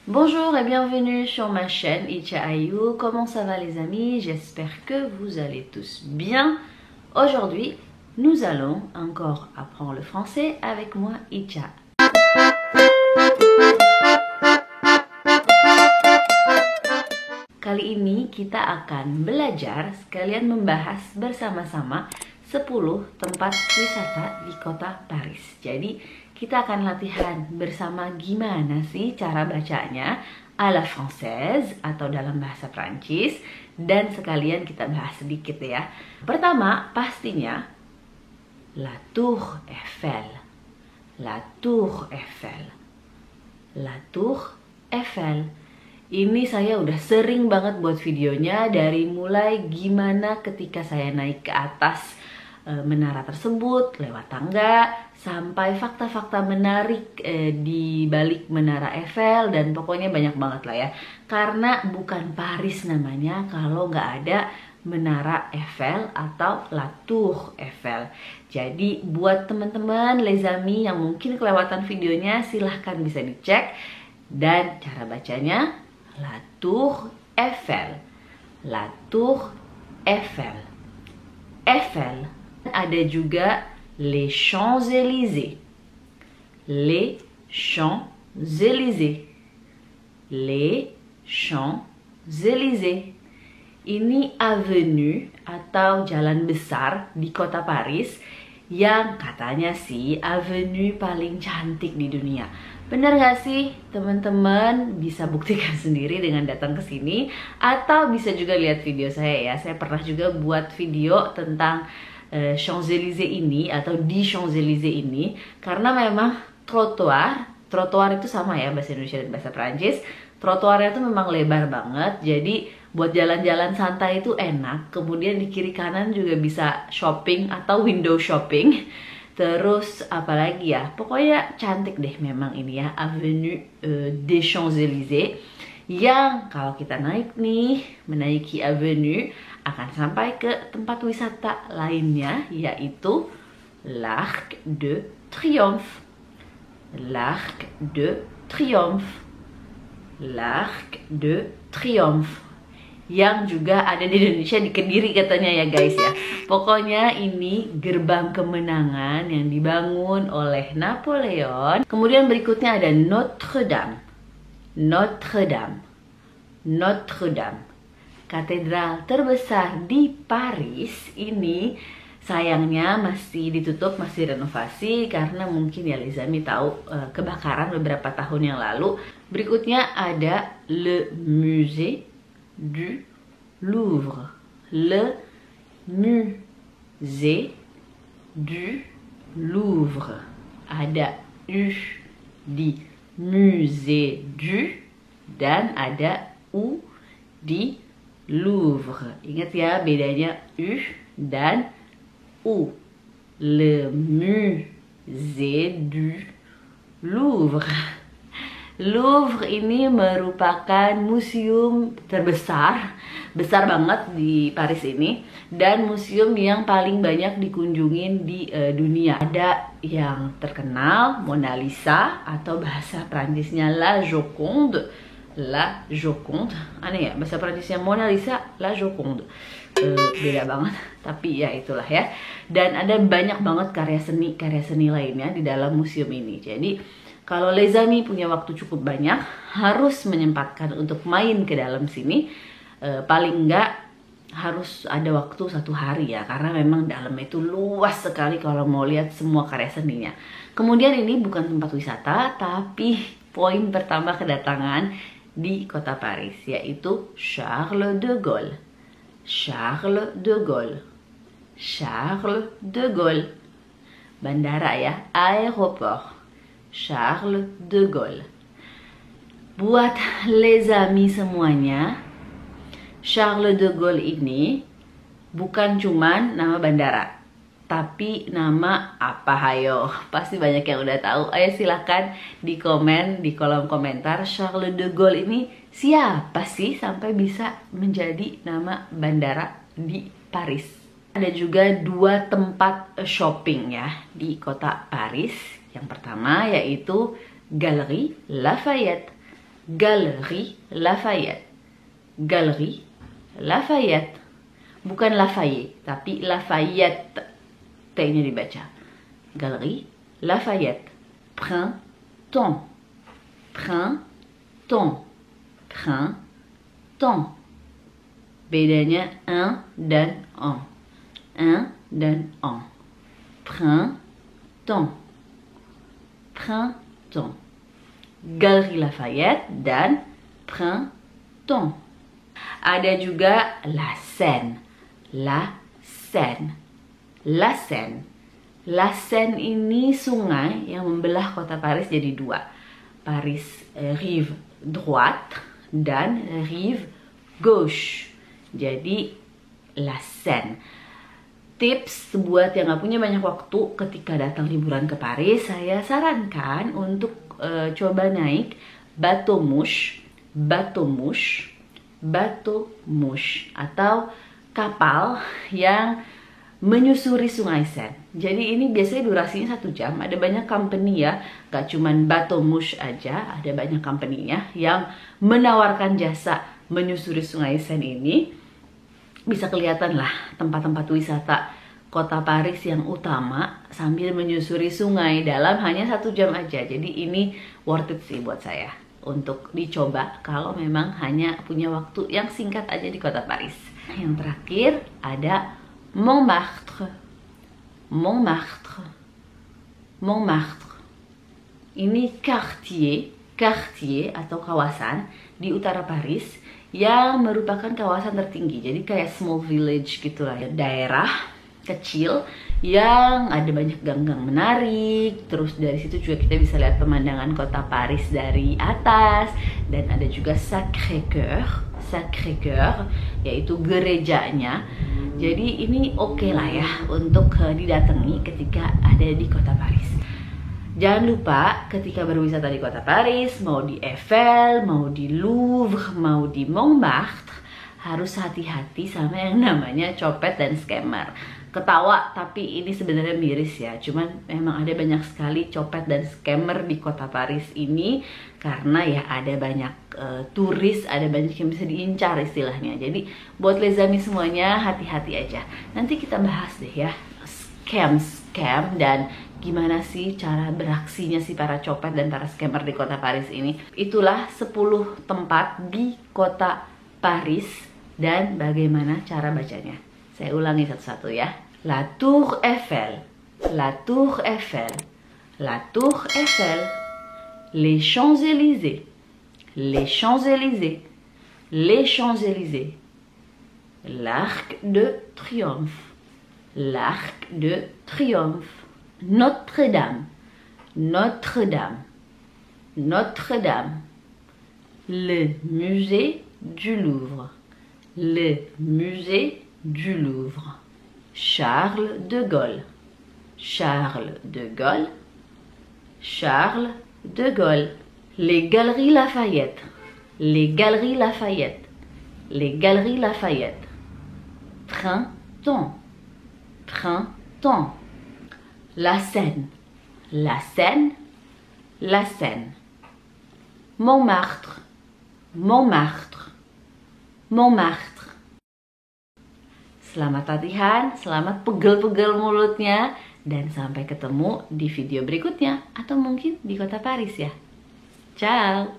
Bonjour et bienvenue sur ma chaîne Icha Ayu. Comment ça va les amis? J'espère que vous allez tous bien. Aujourd'hui, nous allons encore apprendre le français avec moi Icha. Kali ini kita akan belajar sekalian membahas bersama-sama 10 tempat wisata di kota Paris. Jadi kita akan latihan bersama gimana sih cara bacanya à la française atau dalam bahasa Prancis, dan sekalian kita bahas sedikit ya. Pertama pastinya La Tour Eiffel. La Tour Eiffel. La Tour Eiffel. Ini saya udah sering banget buat videonya, dari mulai gimana ketika saya naik ke atas menara tersebut lewat tangga, sampai fakta-fakta menarik di balik menara Eiffel, dan pokoknya banyak banget lah ya. Karena bukan Paris namanya kalau nggak ada menara Eiffel atau La Tour Eiffel. Jadi buat teman-teman les amis yang mungkin kelewatan videonya, silahkan bisa dicek. Dan cara bacanya La Tour Eiffel. La Tour Eiffel. Eiffel. Ada juga les Champs-Élysées. Les Champs-Élysées. Les Champs-Élysées. Ini avenue atau jalan besar di kota Paris yang katanya sih avenue paling cantik di dunia. Bener gak sih teman-teman? Bisa buktikan sendiri dengan datang ke sini, atau bisa juga lihat video saya ya. Saya pernah juga buat video tentang Champs-Élysées ini atau di Champs-Élysées ini, karena memang trotoar itu sama ya bahasa Indonesia dan bahasa Prancis. Trotoarnya tuh memang lebar banget, jadi buat jalan-jalan santai itu enak. Kemudian di kiri kanan juga bisa shopping atau window shopping. Terus apalagi ya, pokoknya cantik deh memang ini ya, Avenue des Champs-Élysées, yang kalau kita naik nih, menaiki avenue, akan sampai ke tempat wisata lainnya, yaitu l'Arc de Triomphe. L'Arc de Triomphe. L'Arc de Triomphe, yang juga ada di Indonesia, di Kediri katanya ya guys ya. Pokoknya ini gerbang kemenangan yang dibangun oleh Napoleon. Kemudian berikutnya ada Notre Dame. Notre Dame. Notre Dame. Katedral terbesar di Paris ini sayangnya masih ditutup, masih renovasi karena mungkin ya les amis tahu kebakaran beberapa tahun yang lalu. Berikutnya ada Le Musée du Louvre. Le Musée du Louvre. Ada U di Musée du dan ada U di Louvre. Ingat ya bedanya U dan U. Le Musée du Louvre. Louvre ini merupakan museum terbesar, besar banget di Paris ini, dan museum yang paling banyak dikunjungin di dunia. Ada yang terkenal Mona Lisa atau bahasa Prancisnya La Joconde. La Joconde, aneh ya bahasa Prancisnya Mona Lisa, La Joconde. Beda banget, tapi ya itulah ya. Dan ada banyak banget karya seni lainnya di dalam museum ini. Jadi kalau les amis punya waktu cukup banyak, harus menyempatkan untuk main ke dalam sini. Paling enggak harus ada waktu 1 hari ya, karena memang dalamnya itu luas sekali kalau mau lihat semua karya seninya. Kemudian ini bukan tempat wisata, tapi poin pertama kedatangan di kota Paris, yaitu Charles de Gaulle. Charles de Gaulle. Charles de Gaulle. Bandara ya, aéroport. Charles de Gaulle. Buat les amis semuanya, Charles de Gaulle ini bukan cuman nama bandara, tapi nama apa hayo? Pasti banyak yang udah tahu. Ayo silahkan di komen, di kolom komentar, Charles de Gaulle ini siapa sih sampai bisa menjadi nama bandara di Paris. Ada juga 2 tempat shopping ya di kota Paris. Yang pertama yaitu Galerie Lafayette. Galerie Lafayette. Galerie Lafayette. Bukan Lafayette, tapi Lafayette. T-nya dibaca. Galerie Lafayette. Printemps. Printemps. Printemps. Bedanya un dan en. Un dan en. Printemps. Printemps. Galerie Lafayette dan Printemps. Ada juga la Seine. La Seine. La Seine. La Seine ini sungai yang membelah kota Paris jadi dua. Paris rive droite dan rive gauche. Jadi la Seine. Tips buat yang gak punya banyak waktu ketika datang liburan ke Paris, saya sarankan untuk coba naik bateau mouche. Bateau mouche. Bateau mouche atau kapal yang menyusuri sungai Seine. Jadi ini biasanya durasinya 1 jam. Ada banyak company ya, gak cuman bateau mouche aja, ada banyak company-nya yang menawarkan jasa menyusuri sungai Seine ini. Bisa kelihatan lah tempat-tempat wisata kota Paris yang utama sambil menyusuri sungai dalam hanya 1 jam aja. Jadi ini worth it sih buat saya untuk dicoba kalau memang hanya punya waktu yang singkat aja di kota Paris. Yang terakhir ada Montmartre. Montmartre. Montmartre. Ini quartier atau kawasan di utara Paris yang merupakan kawasan tertinggi. Jadi kayak small village gitulah ya. Daerah kecil yang ada banyak gang-gang menarik. Terus dari situ juga kita bisa lihat pemandangan kota Paris dari atas. Dan ada juga Sacré-Cœur, yaitu gerejanya. Jadi ini oke lah ya untuk didatangi ketika ada di kota Paris. Jangan lupa ketika berwisata di kota Paris, mau di Eiffel, mau di Louvre, mau di Montmartre, harus hati-hati sama yang namanya copet dan scammer. Ketawa, tapi ini sebenarnya miris ya. Cuman memang ada banyak sekali copet dan scammer di kota Paris ini karena ya ada banyak turis, ada banyak yang bisa diincar istilahnya. Jadi buat les amis semuanya hati-hati aja. Nanti kita bahas deh ya scam dan gimana sih cara beraksinya si para copet dan para scammer di kota Paris ini. Itulah 10 tempat di kota Paris dan bagaimana cara bacanya. Saya ulangi satu-satu ya. La Tour Eiffel, la Tour Eiffel, la Tour Eiffel, les Champs-Élysées, les Champs-Élysées, les Champs-Élysées, l'Arc de Triomphe, l'Arc de Triomphe, Notre-Dame, Notre-Dame, Notre-Dame, le musée du Louvre, le musée du Louvre, Charles de Gaulle, Charles de Gaulle, Charles de Gaulle, les Galeries Lafayette, les Galeries Lafayette, les Galeries Lafayette, Printemps, Printemps, la Seine, la Seine, la Seine, Montmartre, Montmartre, Montmartre. Selamat latihan, selamat pegel-pegel mulutnya, dan sampai ketemu di video berikutnya atau mungkin di kota Paris ya. Ciao.